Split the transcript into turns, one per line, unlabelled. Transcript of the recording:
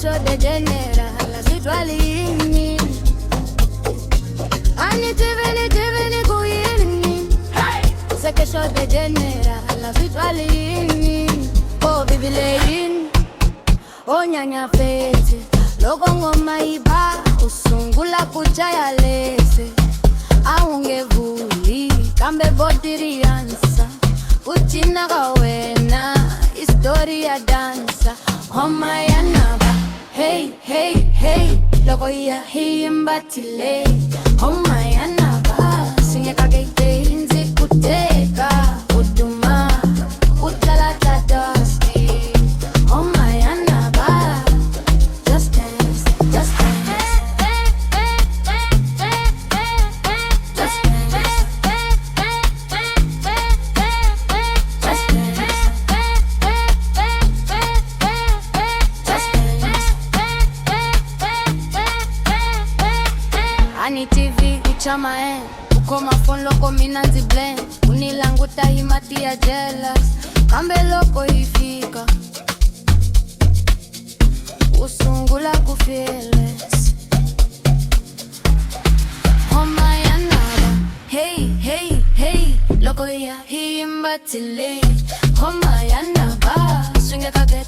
Sekhesho de genera la situazione. Ani tivini kuyini. Sekhesho de genera la situazione. Oh bibileyin, oh nyanya fete. Loko Nghoma iba usungula kuchaya lese. Aungevuli kambe bodiri ansa. Uchina kawena history ya dansa. Nghoma ya Naba, hey hey hey. Loko ya hii mbatile. Nghoma ya Naba, singe kagete inzi kuteka. Uduma, utalata dusty. Nghoma ya Naba, just dance, just dance. Just dance. Ani TV uchama ukoma phone loko mina nzi blend. Unilanguta himati ya jealous. Kambe loko ifika usungula ku-fearless. Nghoma ya Naba, hey hey hey. Loko ya himbatile. Nghoma ya Naba, swinge kage